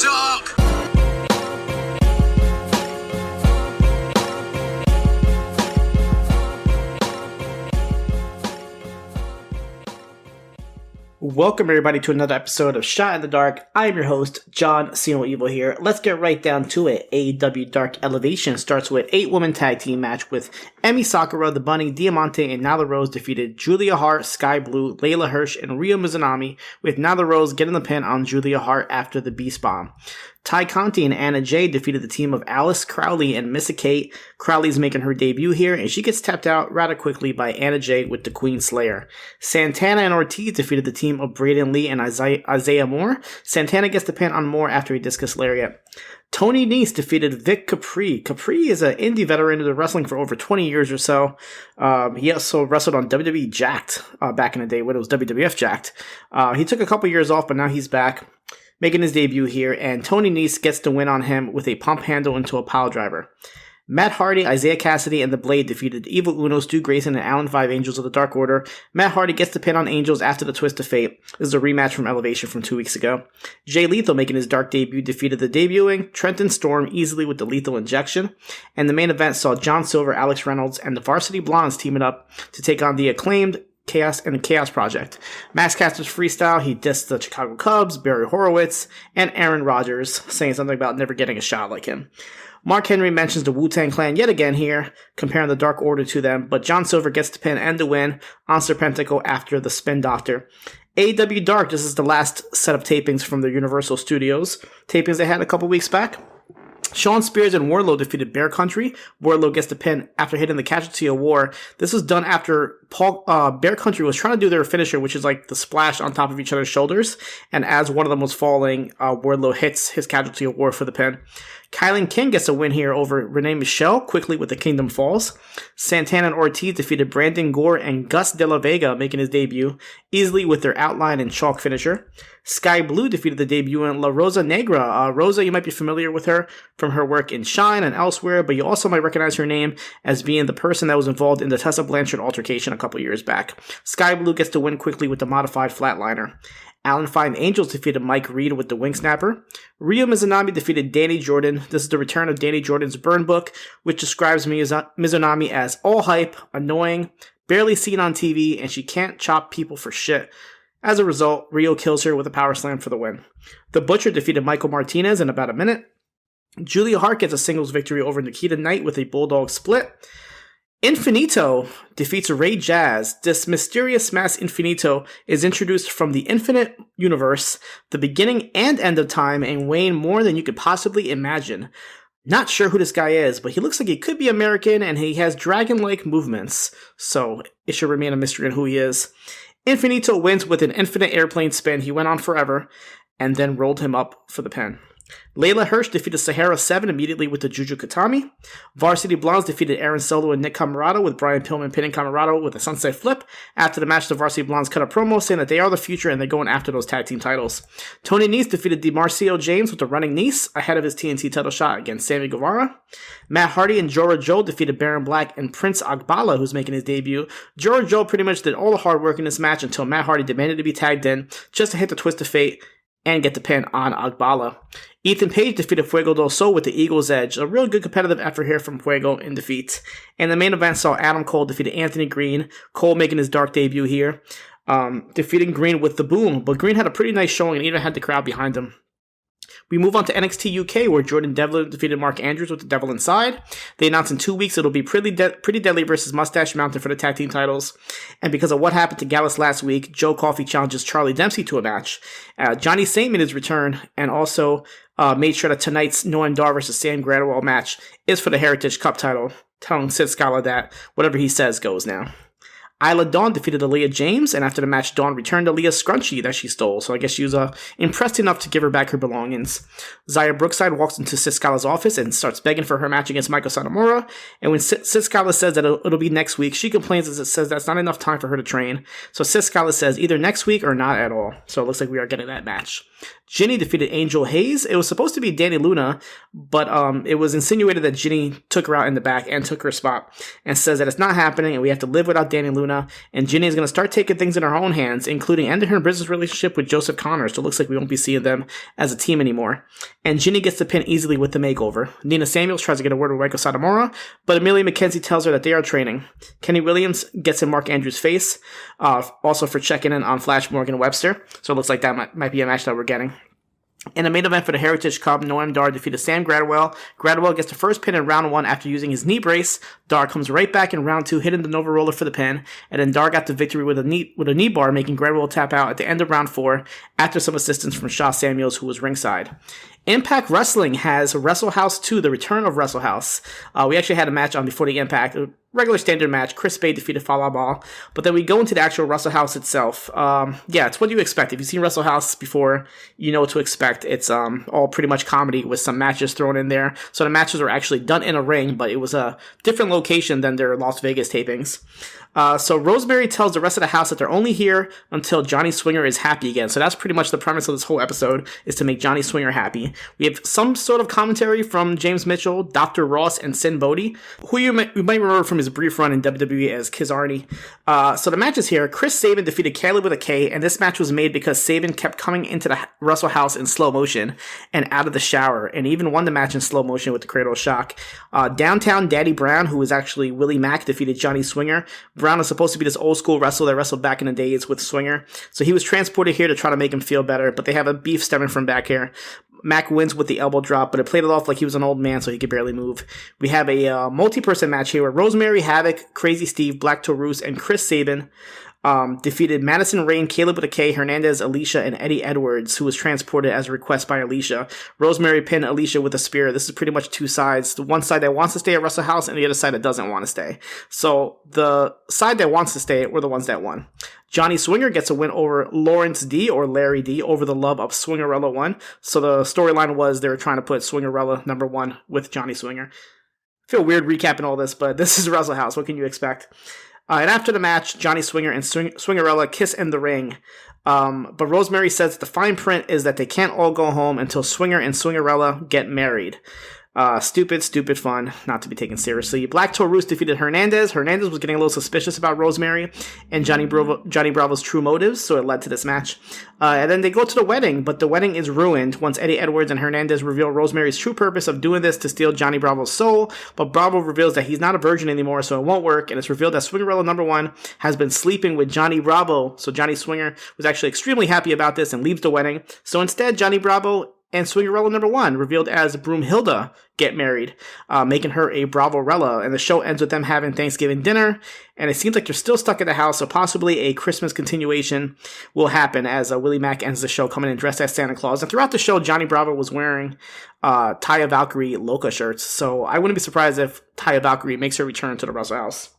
Dark. Welcome everybody to another episode of Shot in the Dark. I am your host, John Siino Evil here. Let's get right down to it. AEW Dark Elevation starts with 8-woman tag team match with Emi Sakura, The Bunny, Diamante, and Nyla Rose defeated Julia Hart, Sky Blue, Layla Hirsch, and Ryo Mizunami, with Nyla Rose getting the pin on Julia Hart after the Beast Bomb. Ty Conti and Anna Jay defeated the team of Alice Crowley and Missa Kate. Crowley's making her debut here, and she gets tapped out rather quickly by Anna Jay with the Queen Slayer. Santana and Ortiz defeated the team of Braden Lee and Isaiah Moore. Santana gets the pin on Moore after a discus lariat. Tony Nese defeated Vic Capri. Capri is an indie veteran of wrestling for over 20 years or so. He also wrestled on WWE Jacked back in the day when it was WWF Jacked. He took a couple years off, but now he's back, making his debut here, and Tony Nese gets the win on him with a pump handle into a pile driver. Matt Hardy, Isaiah Cassidy, and The Blade defeated Evil Uno, Stu Grayson, and Allen 5 Angels of the Dark Order. Matt Hardy gets the pin on Angels after the Twist of Fate. This is a rematch from Elevation from 2 weeks ago. Jay Lethal, making his Dark debut, defeated the debuting Trenton Storm easily with the Lethal Injection. And the main event saw John Silver, Alex Reynolds, and the Varsity Blondes teaming up to take on the acclaimed Chaos and the Chaos Project. Max Caster's freestyle, he dissed the Chicago Cubs, Barry Horowitz, and Aaron Rodgers, saying something about never getting a shot like him. Mark Henry mentions the Wu-Tang Clan yet again here, comparing the Dark Order to them, but John Silver gets the pin and the win on Serpentico after the Spin Doctor. AEW Dark, this is the last set of tapings from the Universal Studios. Tapings they had a couple weeks back. Sean Spears and Wardlow defeated Bear Country. Wardlow gets the pin after hitting the Casualty of War. This was done after Bear Country was trying to do their finisher, which is like the splash on top of each other's shoulders. And as one of them was falling, Wardlow hits his Casualty of War for the pin. Kylan King gets a win here over Renee Michelle quickly with the Kingdom Falls. Santana and Ortiz defeated Brandon Gore and Gus De La Vega, making his debut easily with their outline and chalk finisher. Sky Blue defeated the debutant La Rosa Negra. Rosa, you might be familiar with her from her work in Shine and elsewhere, but you also might recognize her name as being the person that was involved in the Tessa Blanchard altercation a couple years back. Sky Blue gets the win quickly with the modified flatliner. Allen 5 Angels defeated Mike Reed with the Wing Snapper. Ryo Mizunami defeated Danny Jordan. This is the return of Danny Jordan's burn book, which describes Mizunami as all hype, annoying, barely seen on TV, and she can't chop people for shit. As a result, Ryo kills her with a power slam for the win. The Butcher defeated Michael Martinez in about a minute. Julia Hart gets a singles victory over Nikita Knight with a Bulldog split. Infinito defeats Ray Jazz. This mysterious mass Infinito is introduced from the Infinite Universe, the beginning and end of time, and weighing more than you could possibly imagine. Not sure who this guy is, but he looks like he could be American, and he has dragon-like movements, so it should remain a mystery on who he is. Infinito wins with an infinite airplane spin. He went on forever, and then rolled him up for the pin. Layla Hirsch defeated Sahara 7 immediately with the Juju Katami. Varsity Blondes defeated Aaron Solo and Nick Camarado, with Brian Pillman pinning Camarado with a Sunset Flip. After the match, the Varsity Blondes cut a promo saying that they are the future and they're going after those tag team titles. Tony Nese defeated DeMarcio James with the Running Nese ahead of his TNT title shot against Sammy Guevara. Matt Hardy and Jora Joe defeated Baron Black and Prince Agbala, who's making his debut. Jora Joe pretty much did all the hard work in this match until Matt Hardy demanded to be tagged in just to hit the Twist of Fate and get the pin on Agbala. Ethan Page defeated Fuego del Sol with the Eagle's Edge. A real good competitive effort here from Fuego in defeat. And the main event saw Adam Cole defeated Anthony Greene. Cole making his Dark debut here, defeating Greene with the Boom. But Greene had a pretty nice showing and even had the crowd behind him. We move on to NXT UK, where Jordan Devlin defeated Mark Andrews with the Devil Inside. They announced in 2 weeks it'll be Pretty Deadly versus Mustache Mountain for the tag team titles. And because of what happened to Gallus last week, Joe Coffey challenges Charlie Dempsey to a match. Johnny Saint made his return, and also made sure that tonight's Noam Dar versus Sam Gradwell match is for the Heritage Cup title, telling Sid Scala that whatever he says goes now. Isla Dawn defeated Aaliyah James, and after the match, Dawn returned Aaliyah's scrunchie that she stole, so I guess she was impressed enough to give her back her belongings. Zaya Brookside walks into Sid Scala's office and starts begging for her match against Michael Satomura, and when Sid Scala says that it'll be next week, she complains as it says that's not enough time for her to train, so Sid Scala says either next week or not at all, so it looks like we are getting that match. Ginny defeated Angel Hayes. It was supposed to be Danny Luna, but it was insinuated that Ginny took her out in the back and took her spot, and says that it's not happening and we have to live without Danny Luna Luna, and Ginny is going to start taking things in her own hands, including ending her business relationship with Joseph Connors, so it looks like we won't be seeing them as a team anymore. And Ginny gets the pin easily with the makeover. Nina Samuels tries to get a word with Reiko Satomura, but Amelia McKenzie tells her that they are training. Kenny Williams gets in Mark Andrews' face, also for checking in on Flash Morgan Webster, so it looks like that might be a match that we're getting. In the main event for the Heritage Cup, Noam Dar defeated Sam Gradwell. Gradwell gets the first pin in round 1 after using his knee brace. Dar comes right back in round 2, hitting the Nova Roller for the pin, and then Dar got the victory with a knee bar, making Gradwell tap out at the end of round 4 after some assistance from Shaw Samuels, who was ringside. Impact Wrestling has Wrestle House 2, the return of Wrestle House. We actually had a match on before the Impact, a regular standard match. Chris Bay defeated Fallah Ball. But then we go into the actual Wrestle House itself. It's what you expect. If you've seen Wrestle House before, you know what to expect. It's all pretty much comedy with some matches thrown in there. So the matches were actually done in a ring, but it was a different location than their Las Vegas tapings. So Rosemary tells the rest of the house that they're only here until Johnny Swinger is happy again. So that's pretty much the premise of this whole episode, is to make Johnny Swinger happy. We have some sort of commentary from James Mitchell, Dr. Ross, and Sin Bodhi, who you might remember from his brief run in WWE as Kizarny. So the matches here, Chris Sabin defeated Caleb with a K, and this match was made because Sabin kept coming into the Wrestle House in slow motion and out of the shower, and even won the match in slow motion with the Cradle Shock. Downtown Daddy Brown, who was actually Willie Mack, defeated Johnny Swinger. Brown is supposed to be this old school wrestler that wrestled back in the days with Swinger, so he was transported here to try to make him feel better, but they have a beef stemming from back here. Mac wins with the elbow drop, but it played it off like he was an old man, so he could barely move. We have a multi-person match here where Rosemary, Havoc, Crazy Steve, Black Taurus, and Chris Sabin defeated Madison Rain, Caleb with a K, Hernandez, Alicia, and Eddie Edwards, who was transported as a request by Alicia. Rosemary pinned Alicia with a spear. This is pretty much two sides. The one side that wants to stay at Wrestle House and the other side that doesn't want to stay. So the side that wants to stay were the ones that won. Johnny Swinger gets a win over Lawrence D, or Larry D, over the love of Swingerella 1. So the storyline was they were trying to put Swingerella number 1 with Johnny Swinger. I feel weird recapping all this, but this is Wrestle House. What can you expect? And after the match, Johnny Swinger and Swingerella kiss in the ring. But Rosemary says the fine print is that they can't all go home until Swinger and Swingerella get married. Stupid fun, not to be taken seriously. Black Taurus defeated Hernandez. Hernandez was getting a little suspicious about Rosemary and Johnny Bravo's true motives, so it led to this match. And then they go to the wedding, but the wedding is ruined once Eddie Edwards and Hernandez reveal Rosemary's true purpose of doing this to steal Johnny Bravo's soul, but Bravo reveals that he's not a virgin anymore, so it won't work, and it's revealed that Swingerella number 1 has been sleeping with Johnny Bravo, so Johnny Swinger was actually extremely happy about this and leaves the wedding. So instead, Johnny Bravo and Swingerella number 1, revealed as Broomhilda, get married, making her a Bravorella, and the show ends with them having Thanksgiving dinner, and it seems like they're still stuck in the house, so possibly a Christmas continuation will happen as Willie Mack ends the show coming in dressed as Santa Claus. And throughout the show, Johnny Bravo was wearing Taya Valkyrie Loca shirts, so I wouldn't be surprised if Taya Valkyrie makes her return to the Wrestle House.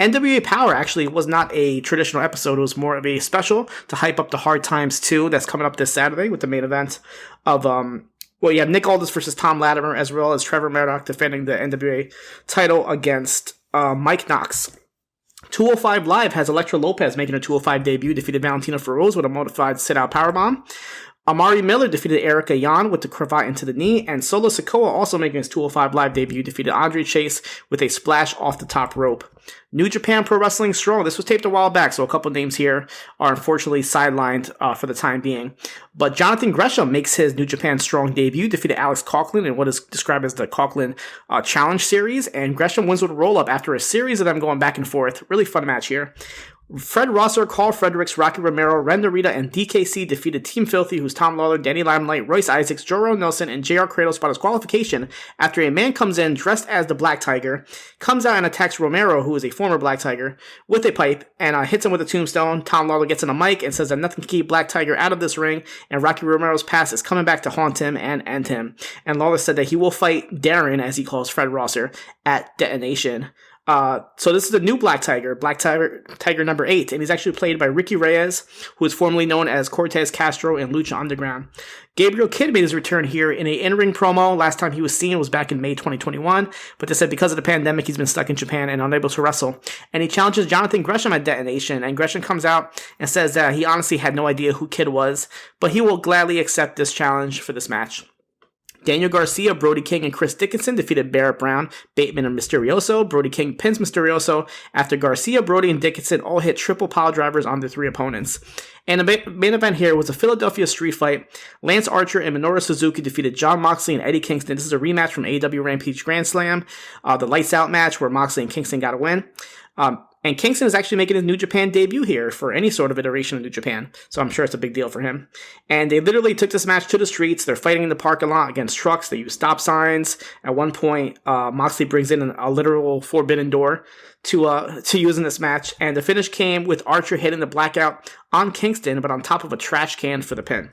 NWA Powerrr actually was not a traditional episode. It was more of a special to hype up the Hard Times 2 that's coming up this Saturday with the main event of, you have Nick Aldis versus Tom Latimer, as well as Trevor Murdoch defending the NWA title against Mike Knox. 205 Live has Elektra Lopez making her 205 debut, defeated Valentina Feroz with a modified sit-out powerbomb. Amari Miller defeated Erica Yan with the cravat into the knee, and Solo Sikoa, also making his 205 Live debut, defeated Andre Chase with a splash off the top rope. New Japan Pro Wrestling Strong. This was taped a while back, so a couple names here are unfortunately sidelined for the time being. But Jonathan Gresham makes his New Japan Strong debut, defeated Alex Coughlin in what is described as the Coughlin Challenge Series, and Gresham wins with a roll-up after a series of them going back and forth. Really fun match here. Fred Rosser, Carl Fredericks, Rocky Romero, Ren Narita, and DKC defeated Team Filthy, who's Tom Lawler, Danny Limelight, Royce Isaacs, Joro Nelson, and JR Kratos by disqualification after a man comes in dressed as the Black Tiger, comes out and attacks Romero, who is a former Black Tiger, with a pipe, and hits him with a tombstone. Tom Lawler gets on a mic and says that nothing can keep Black Tiger out of this ring, and Rocky Romero's past is coming back to haunt him and end him. And Lawler said that he will fight Darren, as he calls Fred Rosser, at Detonation. So this is the new Black Tiger number 8, and he's actually played by Ricky Reyes, who is formerly known as Cortez Castro in Lucha Underground. Gabriel Kidd made his return here in a in-ring promo. Last time he was seen was back in May 2021, but they said because of the pandemic, he's been stuck in Japan and unable to wrestle. And he challenges Jonathan Gresham at Detonation, and Gresham comes out and says that he honestly had no idea who Kidd was, but he will gladly accept this challenge for this match. Daniel Garcia, Brody King, and Chris Dickinson defeated Barrett Brown, Bateman, and Mysterioso. Brody King pins Mysterioso after Garcia, Brody, and Dickinson all hit triple pile drivers on their 3 opponents. And the main event here was a Philadelphia street fight. Lance Archer and Minoru Suzuki defeated Jon Moxley and Eddie Kingston. This is a rematch from AEW Rampage Grand Slam, the Lights Out match where Moxley and Kingston got a win. And Kingston is actually making his New Japan debut here for any sort of iteration of New Japan. So I'm sure it's a big deal for him. And they literally took this match to the streets. They're fighting in the parking lot against trucks. They use stop signs. At one point, Moxley brings in a literal forbidden door to use in this match. And the finish came with Archer hitting the blackout on Kingston, but on top of a trash can for the pin.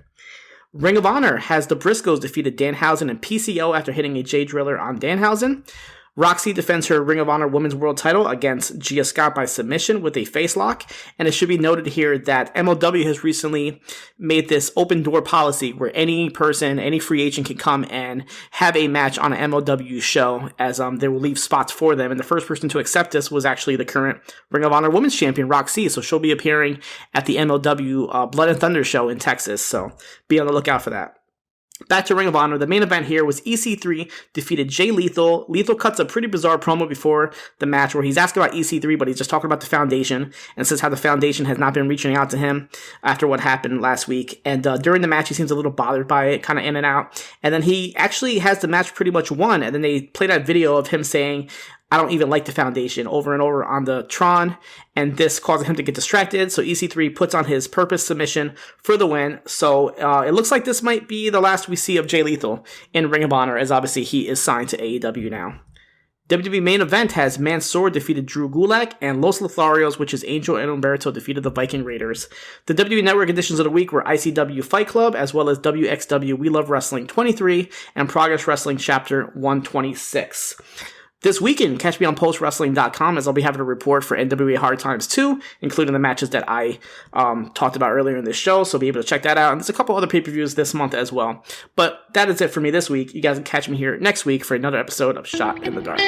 Ring of Honor has the Briscoes defeated Danhausen and PCO after hitting a J-Driller on Danhausen. Roxy defends her Ring of Honor Women's World title against Gia Scott by submission with a face lock. And it should be noted here that MLW has recently made this open door policy where any person, any free agent can come and have a match on an MLW show as they will leave spots for them. And the first person to accept this was actually the current Ring of Honor Women's Champion, Roxy. So she'll be appearing at the MLW Blood and Thunder show in Texas. So be on the lookout for that. Back to Ring of Honor, the main event here was EC3 defeated Jay Lethal. Lethal cuts a pretty bizarre promo before the match where he's asking about EC3, but he's just talking about the Foundation and says how the Foundation has not been reaching out to him after what happened last week. And during the match, he seems a little bothered by it, kind of in and out. And then he actually has the match pretty much won. And then they play that video of him saying, "I don't even like the Foundation," over and over on the Tron, and this causing him to get distracted. So EC3 puts on his purpose submission for the win. So it looks like this might be the last we see of Jay Lethal in Ring of Honor, as obviously he is signed to AEW now. WWE main event has Mansoor defeated Drew Gulak, and Los Lotharios, which is Angel and Humberto, defeated the Viking Raiders. The WWE Network editions of the week were ICW Fight Club, as well as WXW We Love Wrestling 23, and Progress Wrestling Chapter 126. This weekend, catch me on postwrestling.com as I'll be having a report for NWA Hard Times 2, including the matches that I talked about earlier in this show, so be able to check that out. And there's a couple other pay-per-views this month as well. But that is it for me this week. You guys can catch me here next week for another episode of Shot in the Dark.